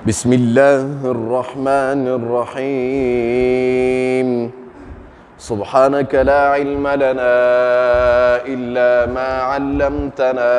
بسم الله الرحمن الرحيم سبحانك لا علم لنا إلا ما علمتنا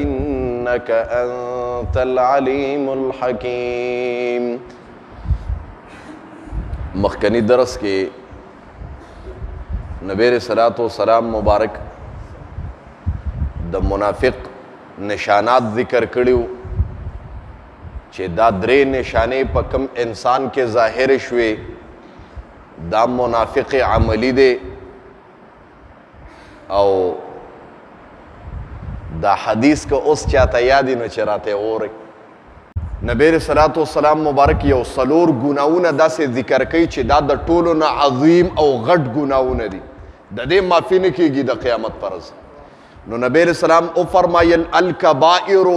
إنك أنت العليم الحكيم. مخکنی درس کې نبی صلوات و سلام مبارک د منافق نشانات ذکر کړیو چې دا درې نشانې په کم انسان کې ظاهر شوي دا منافق عملی دی او دا حدیث که اوس چاته یادی نو چې راته اوري. نبی صلوات و سلام مبارک یو څلور ګناونه داسې ذکر کوي چې دا د ټولو نه عظیم او غټ ګناونه دي، د دې معافي نه کېږي د قیامت پر ورځ. نو نبی سلام او فرمایل الکبائر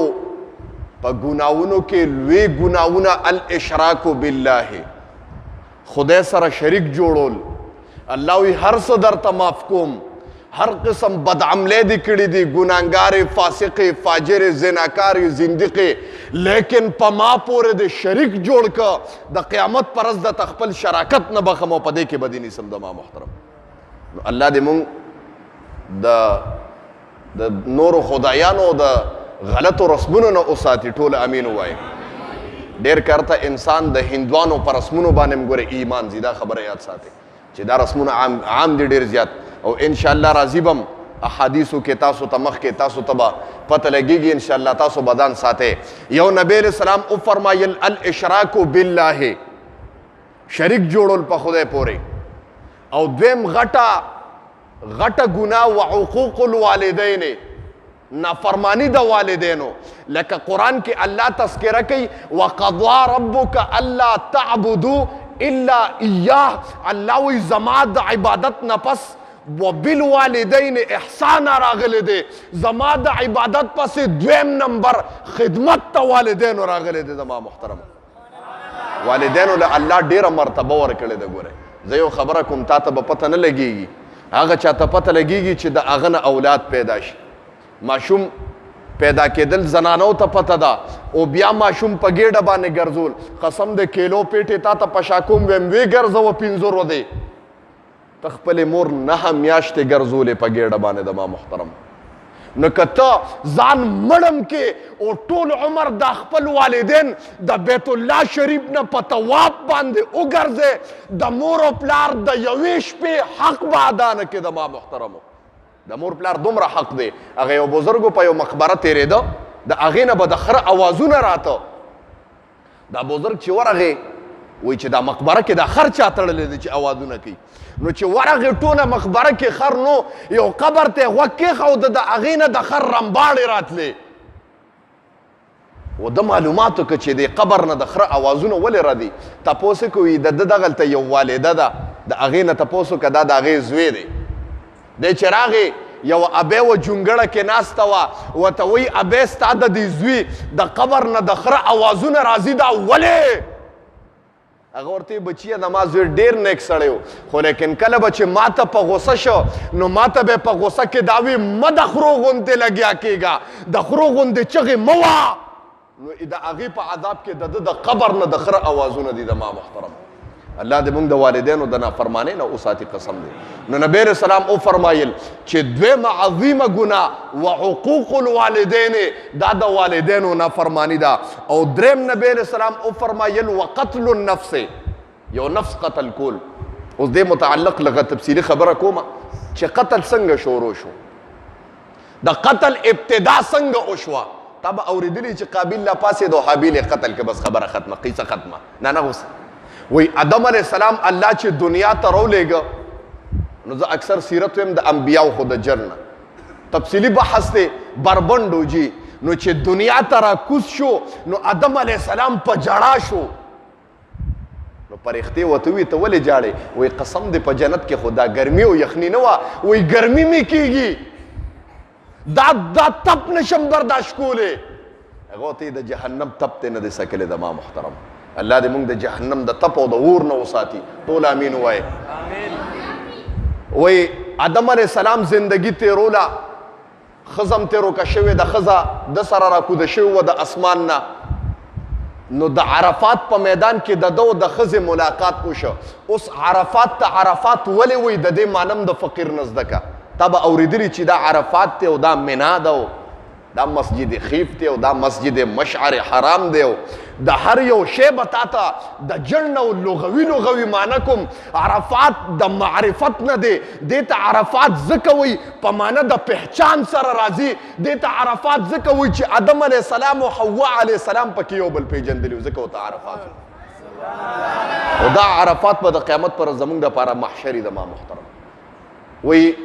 په ګناونو کې لوی ګناونه الاشراک بالله، خدای سره شریک جوړول. الله وی هر څه درته معاف کوم، هر قسم بد عملې دي کړي دي، ګناهګار فاسق فاجر زناکار زنديق، لیکن په ما پورې د شریک جوړ ک د قیامت پر ورځ د خپل شراکت نه بخمو په دې کې بدینی سم د ما محترم. نو الله دې مونږ د نور خدایانو د غلطو رسمونو نه اوساتي، ټول امین وای. ډیر کارته انسان د هندوانو پر رسمونو باندې مګوره ایمان زیاده خبره یاد ساتي چې دا رسمونه عام دي ډیر زیات، او ان شاء الله راضی بم احادیثو کې تاسو تمخ کې تاسو تبا پته لګيږي ان شاء الله تاسو بدن ساته. یو نبی اسلام او فرمایل الاشراک بالله، شریک جوړول په خدای پورې، او دویم غټه ګناه او عقوق الوالدین، نافرمانی د والدینو. لکه قرآن کې الله تذکرہ کوي وقضا ربک الا تعبدوا الا ایاه، الله وی زما د عبادت نه پس وبالوالدین احسان راغلی دی، زما د عبادت پس دویم نمبر خدمت ته والدینو راغلی دی. زما محترم والدینو له الله ډیره مرتبه ورکړې ده. ګوره زه یو خبره کوم تا ته به پته نه لګیږي، هغه چاته پته لګیږي چې د هغه نه اولاد پیدا شي. ماشوم پیدا کېدل زنانو ته پته ده، او بیا ماشوم په ګېډه باندې ګرځول، قسم د کیلو پیټې تا ته پشاکوم ویم وی ګرځوه پنځور دی، ته خپلې مور 9 میاشتې ګرځولې په ګېډه باندې. د ما محترم نو که ته ځان مړم کې او ټول عمر د خپل والدین د بیت الله شریف نه په طواف باندې وګرځې، د مور او پلار د یوې شپې حق به ادا نه کړې. د ما محترمو د مور پلار دومره حق دی. هغه یو بزرګو په یو مقبره تېرېده، د هغې نه به د خره اوازونه راته. دا بزرګ چې ورغې وایي چې دا مقبره کې دا خر چا تړلی دی چې اوازونه کوي. نو چې ورغې ټوله مقبره کې خر نو، یو قبر ته یې غوږ کېښوده، د هغې نه د خر رمباړې راتلې. و د معلوماتو که چې د قبر نه د خره اوازونه ولې راځي، تپوس یې کوي د ده دغلته یو والده ده، د هغې نه تپوس وکړه دا د هغې زوی دی. دی چې راغې یو ابۍ و جونګړه کې ناسته وه، ورته وایي ابۍ ستا د دې زوی د قبر نه د خره اوازونه راځي، دا ولې؟ هغه ورته بچیه زما زوی ډېر نیک سړی و، خو لیکن کله به چې ما ته په غوسه شو نو ما ته به په غوسه کې دا وي مه د خرو غوندې لګیا کېږه، د خرو غوندې چغې مه وه. نو د هغې په عذاب کې د ده د قبر نه د خره اوازونه دي. د ما محترم الله دې موږ د والدینو د نافرمانۍ نه اوساتي، قسم دی. نو نبی اسلام او فرمایل چې دویمه عظیمه ګناه وعقوق الوالدین، دا د والدینو نافرمانی ده. او دریم نبی اسلام او فرمایل وقتل النفس، یو نفس قتل کول. اوس دې متعلق لږه تفصیلي خبره کومه چې قتل څنګه شروع شو، د قتل ابتدا څنګه وشوه. تا به اورېدلي چې قابیل لا پاسېد او حابیل یې قتل که بس خبره ختمه، قیصه ختمه. نه اوس وی آدم علیہ السلام الله چې دنیا ته راولېږه، نو زه اکثر سیرت ویم د انبیاو خو د جرنه تفصیلي بحث دی بربنډو جی. نو چې دنیا ته راکوز شو نو آدم علیہ السلام په جړا شو. نو پرښتې ورته وویل ته ولې جاړې؟ وایي قسم دی په جنت کې خو دا ګرمي او یخني نه وه، وایي ګرمي مې کېږي، دا تپ نشم برداشت کولی. هغه ورته د جهنم تپ ته نه دی سکلی. د ما محترم الله دې موږ د جهنم د تپ او د اور نه وساتي، ټول امین وایي. وایي آدم علیہ السلام زندگی تیروله، خزم تیروکه شوې د ښځه د سره راکوده شوې وه د اسمان نه. نو د عرفات په میدان کې د دو د ښځې ملاقات وشو. اوس عرفات ته عرفات ولې وایي د دې معنی د فقیر نه زده که. تا به اورېدلي چې دا عرفات دی او دا منا ده او دا مسجد خیف دی او دا مسجد مشعر حرام دی او د هر یو شی به تا ته د جړ او لغوي معنی کوم. عرفات د معرفت نه دی. دې ته عرفات ځکه وایي په معنی د پهچان سره راځي. دې ته عرفات ځکه وایي چې آدم علیه السلام او حوا علیه السلام پکې یو بل پیژندلي و، ځکه ورته عرفات. او دا عرفات به د قیامت پر زمونږ دپاره محشري ده. ما محترم وایي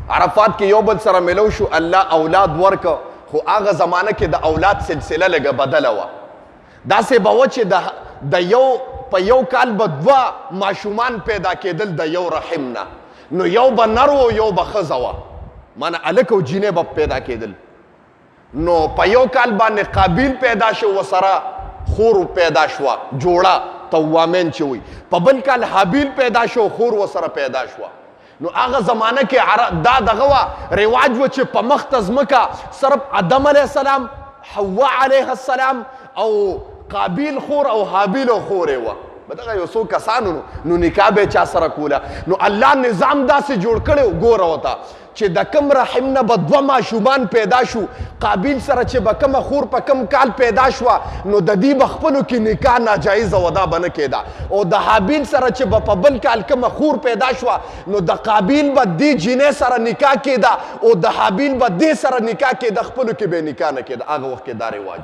عرفات کې یو بل سره ملو شو، الله اولاد ورکه، خو هغه زمانه کې د اولاد سلسله لږه بدله وه. داسې به وه چې د یو په یو کال به دوه ماشومان پیدا کېدل د یو رحم نه. نو یو به نر و یو به ښځه وه، مانه هلک او جینۍ به پیدا کېدل. نو په یو کال باندې قابیل پیدا شو، ورسره خور پیدا شوه جوړه توامین چې وي. په بل کال حابیل پیدا شو، خور ورسره پیدا شوه. نو هغه زمانه کې دا دغه وه رواج و چې په مخ ته ځمکه صرف آدم علیه السلام، حوا علیه السلام او قابیل خور او حابیل خورې وه. په دغه یو څو کسانو نو نکاح به چا سره کوله. نو الله نظام داسې جوړ کړی ګوره ورته چې د کم رحم نه به دوه ماشومان پیدا شو. قابیل سره چې به کومه خور په کم کال پیدا شوه نو د دې به خپلو کې نکاح ناجایزه وه، دا به نه کېده. او د حابیل سره چې به په بل کال کومه خور پیدا شوه نو د قابیل به دې جینۍ سره نکاح کېده او د حابیل به دې سره نکاح کېده، خپلو کې به نکاح نه کېده. هغه وخت کې دا رواج.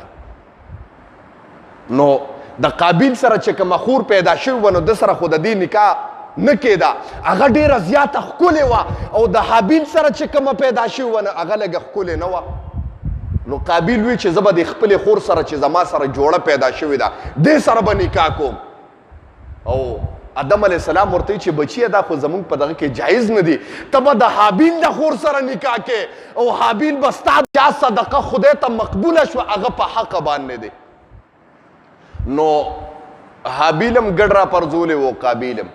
نو د قابیل سره چې کومه خور پیدا شوې وه نو د سره خو د دې نکاح نه کېده، هغه ډېره زیاته ښکلې وه. او د حابیل سره چې کومه پیدا شوې وه نو هغه لږه ښکلې نه وه. نو قابیل وی چې زه به د خپلې خور سره چې زما سره جوړه پیدا شوې ده دې سره به نکاح کوم. او آدم علیه السلام ورته وی چې بچیه دا خو زمونږ په دغه کې جایز نه دي، ته به د حابیل د خور سره نکاح کې او حابیل به ستا چا صدقه خدای ته مقبوله شوه هغه په حقه باندې دی. نو حابیلم ګډ را پرځولې و قابیلم.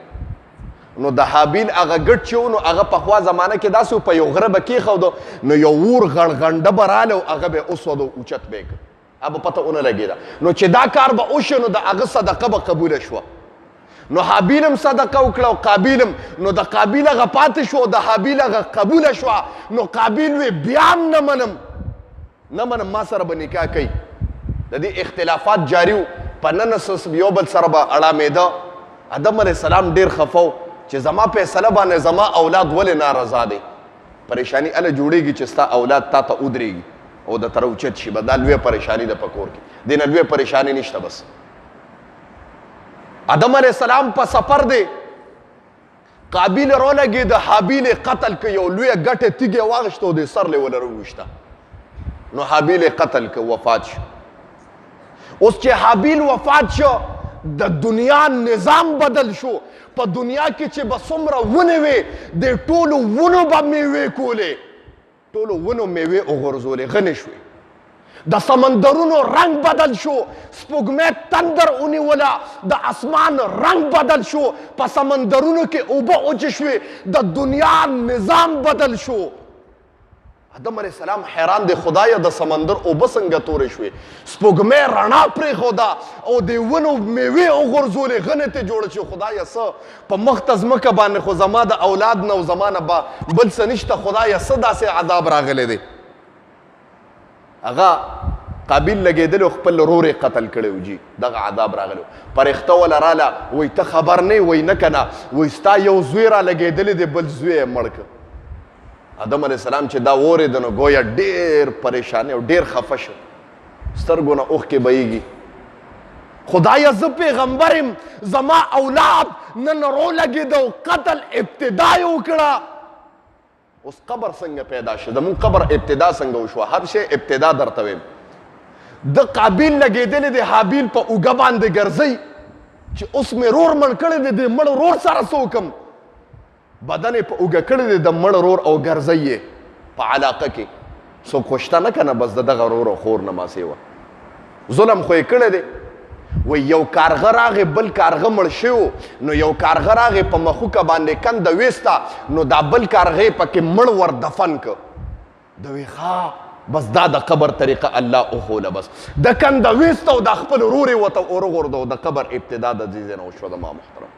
نو د حابیل هغه ګډ چې و نو هغه پخوا زمانه کې داسې په یو غره به کېښودو نو یو اور غړغنډه به راله او هغه به یې وسودو اوچت به یې کړ، هغه به پته ونه لګېده. نو چې دا کار به وشو نو د هغه صدقه به قبوله شوه. نو حابیل هم صدقه وکړه او قابیل هم. نو د قابیل هغه پاتې شو او د حابیل هغه قبوله شوه. نو قابیل وی بیا هم نه منم ما سره به نکاح کوي. د دې اختلافات جاري و. په ننه یو بل سره به اړامېده. آدم علیه السلام ډېر خفه و چې زما فیصله باندې زما اولاد ولې نارضا دی. پریشانی هله جوړېږي چې ستا اولاد تا ته ودرېږي او د تره اوچت شي، به دا لویه پریشاني ده په کور کې. دې نه لویه پریشاني نشته. بس آدم علیه السلام په سفر دی، قابیل رولګي د حابیل قتل که یو لویه ګټه تیږې واغشته او د سر لیوله راوویشته. نو حابیل قتل که وفات شو. اوس چې حابیل وفات شو د دنیا نظام بدل شو. په دنیا کې چې به څومره ونې وې د ټولو ونو به میوې کولې، ټولو ونو میوې وغورځولې، غنې شوې. د سمندرونو رنگ بدل شو، سپوږمۍ تندر ونیوله، د اسمان رنگ بدل شو، په سمندرونو کې اوبه اوچې شوې، د دنیا نظام بدل شو. آدم علیه السلام حیران دی، خدایا د سمندر اوبه څنګه تورې شوې، سپوږمۍ رڼا پرېښوده او د ونو میوې وغورځولې، غنې ته جوړه شي. خدایا څه په مخ ته ځمکه باندې خو زما د اولاد نه او زما نه بل څه نشته، خدایا څه داسې عذاب راغلی دی. هغه قابیل لګېدلی خپل ورور یې قتل کړی و. جي دغه عذاب راغلی و. فرښته وله راله وایي ته خبر نه یې؟ وایي نه که نه. وایي ستا یو زوی را لګېدلی دی، بل زوی یې مړ کړ. آدم علیه السلام چې دا واورېده نو ګویا ډېر پریشانې او ډېر خفه شو، سترګو نه اوښکې بهیږي. خدایه زه پیغمبر یم، زما اولاد نن رولګېده او قتل ابتدا یې وکړه. اوس قبر څنګه پیدا شو؟ زمونږ قبر ابتدا څنګه وشوه؟ هر شی ابتدا درته ویم. د قابیل لګېدلی دی حابیل په اوږه باندې ګرځئ چې اوس مې رور مړ کړی دی، د مړ رور سره څه وکړم؟ بدن یې په اوږه کړی دی د مړ رور او ګرځئ یې په علاقه کې. څوک خو شته نه که نه، بس د دغه رور او خور نه ماسې وه. ظلم خو یې کړی دی. وایي یو کارغه راغی، بل کارغه مړ شوی، نو یو کارغه راغی په مخوکه باندې کنده ویسته، نو دا بل کارغه یې پکې مړ ور دفن که. د وی ښه بس دا د قبر طریقه الله اوښوله. بس د کنده ویسته او د خپل ورور یې ورته ورغورځو. د قبر ابتدا د دې ځای نه وشوه د ما محترم،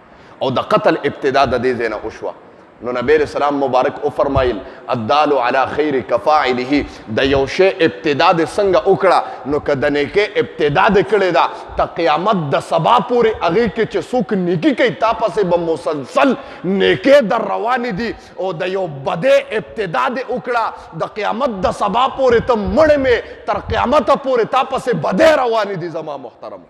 او د قتل ابتدا د دې ځای نه وشوه. نو نبی علیہ السلام مبارک وفرمایل الدال علی خیر کفاعله، د یو شی ابتدا د څنګه وکړه نو که د نیکۍ ابتدا د کړې ده ته قیامت د سبا پورې هغې کې چې څوک نیکي کوي تا پسې به مسلسل نیکۍ در روانې دي، او د یو بدې ابتدا د وکړه د قیامت د سبا پورې ته مړې مې تر قیامته پورې تا پسې بدې روانې دي زما محترم.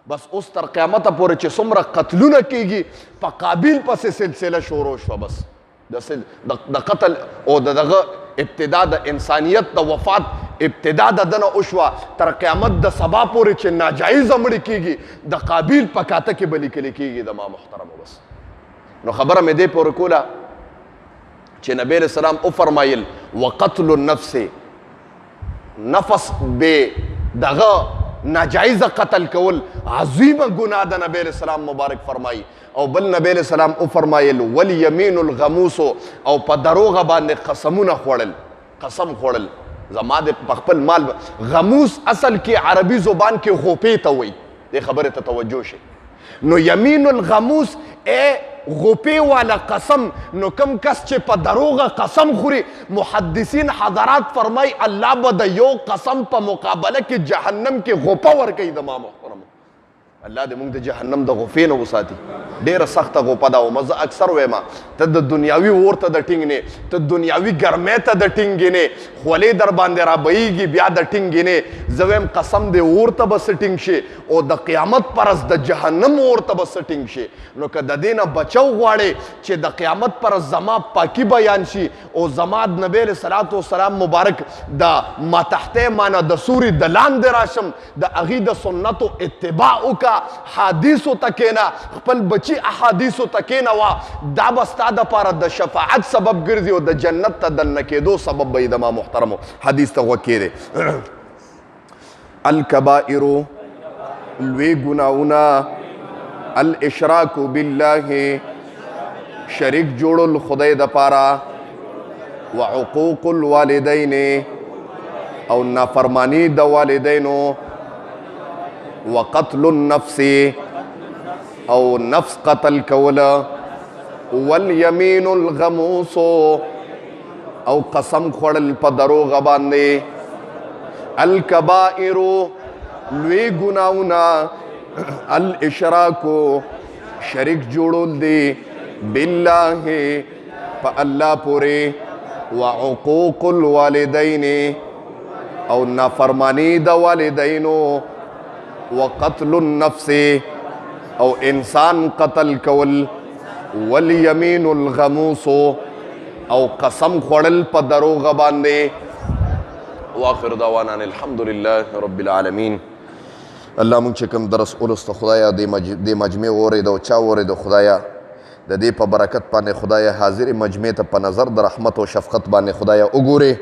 بس اوس تر قیامته پورې چې څومره قتلونه کېږي په قابیل پسې سلسله شروع شوه. بس د قتل او دغه ابتدا د انسانیت د وفات ابتدا د دنه وشوه تر قیامت د سبا پورې چې ناجایزه مړې کېږي د قابیل په کاته کې به لیکلې کېږي د ما محترمو. بس نو خبره مې دې پورې کوله چې نبی علیہ السلام وفرمایل وقتل النفس، نفس بې دغه ناجایزه قتل کول عظیمه ګناه ده نبی علیہ السلام مبارک فرمایي. او بل نبی علیہ السلام وفرمایل والیمین الغموس، او په دروغه باندې قسمونه خوړل، قسم خوړل زما د په خپل مال. غموس اصل کې عربي زبان کې غوپې ته وایي، دې خبرې ته توجه شي. نو یمین الغموس غوپې والا قسم، نو کم کس چې په دروغه قسم خوري محدثین حضرات فرمای الله به د یو قسم په مقابله کې جهنم کې غوپه ورکوي د ما محترم. الله دې موږ د جهنم د غوپې نه وساتي. ډېره سخته غوپه ده. او مزه اکثر وایم ته د دنیاوي اور ته د ټینګ نه، ته دنیاوي ګرمۍ ته د ټینګ نه، خولې در باندې رابهیږي بیا د ټینګ نه. زه وایم قسم دې اور ته به څه ټینګ شي او د قیامت پرز د جهنم اور ته به څه ټینګ شي. نو که د دې نه بچو غواړې چې د قیامت پرز زما پاکي بیان شي او زما نبی علیہ الصلوۃ والسلام مبارک د ما تحته معنی د سوري د لاندې راشم د هغې د سنتو اتباع وکړه، حدیثو ته کښېنه، خپل بچي احادیثو ته کښېنوه. دا به ستا دپاره د شفاعت سبب ګرځي او د جنت ته دننه کېدو سبب به یې د ما محترمو. حدیث ته غوږ کښېږدئ. الکبائر لوی ګناهونه، الاشراک بالله شریک جوړل خدای دپاره، وعقوق الوالدین او نافرمانی د والدینو، وقتل النفس او نفس قتل کول، والیمین الغموس او قسم خوړل په دروغه باندې. الکبائر لوی ګناهونه، الاشراک شریک جوړول دی، بالله په الله پورې، وعقوق الوالدین او نافرمانی د والدینو، وقتل النفس او انسان قتل کول، والیمین الغموس او قسم خوړل په دروغه باندې. واخر دعوانا الحمد لله رب العالمین. الله مونږ چې کوم درس ولسته خدایا د مجمع اورېده او چا اورېده خدایا د دې په برکت باندې خدایا حاضر مجمع ته په نظر د رحمت او شفقت باندې خدایا وګورې.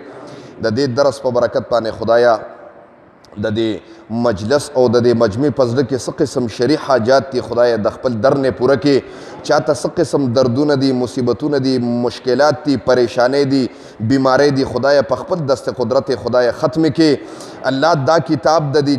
د دې درس په برکت باندې خدایا د دې مجلس او د دې مجمع په زړه کې څه قسم شرعي حاجات دي خدایا د خپل در نه پوره کې. چاته څه قسم دردونه دي، مصیبتونه دي، مشکلات دي، پریشانۍ دي، بیماری دي خدایا په خپل دست قدرت خدایا ختم کې. الله دا کتاب د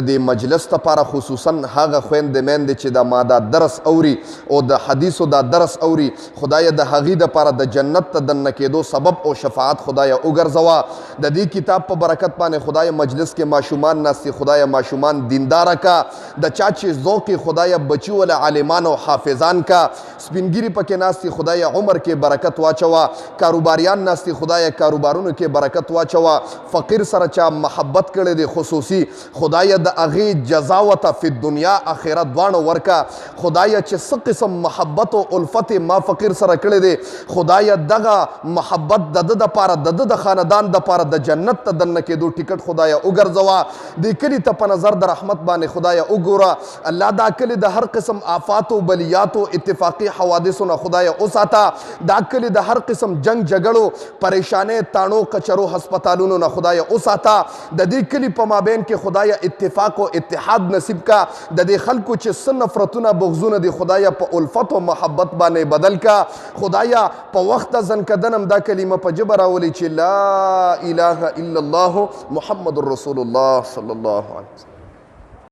دې مجلس لپاره خصوصا هغه خویندې میندې چې دا ما دا درس اوري او د حدیثو دا درس اوري خدایا د هغې دپاره د جنت ته دننه کېدو سبب او شفاعت خدایا وګرځوه. د دې کتاب په برکت باندې خدایا مجلس کې ماشومان ناستي خدایا ماشومان دینداره کا، د چا چې ذوقي خدایا بچي ولا عالمان او حافظان کا، سپینګیري پکې ناستي خدایا عمر کې برکت واچوه، کاروباریان ناستي خدایا کاروبارونو کې برکت واچوه، فقیر سره چا محبت کړی دی خصوصي خدایا د هغې جزا ورته فی دنیا آخرت دواړو ورکه. خدایا چې څه قسم محبت او الفت ما فقیر سره کړی دی خدایا دغه محبت د ده دپاره د ده د خاندان دپاره د جنت ته دننه کېدو ټیکټ خدایا وګرځوه. دې کلي ته په نظر د رحمت باندې خدایا وګوره. الله دا کلي د هر قسم آفاتو بلیاتو اتفاقي حوادثو نه خدایا وساته. دا کلي د هر قسم جنگ جګړو پریشانۍ تاڼو کچرو هسپتالونو نه خدایا وساته. د دې کلي په مابین کې خدایا اتفاق اتفاق او اتحاد نصیب کا د دې خلکو چې څه نفرتونه بغضونه دي خدایا په الفت او محبت باندې بدل کا خدایا په وخت ځنکدنم دا کلمه په جبه راولي چې لا اله الا الله محمد رسول الله صلی الله علیه وسلم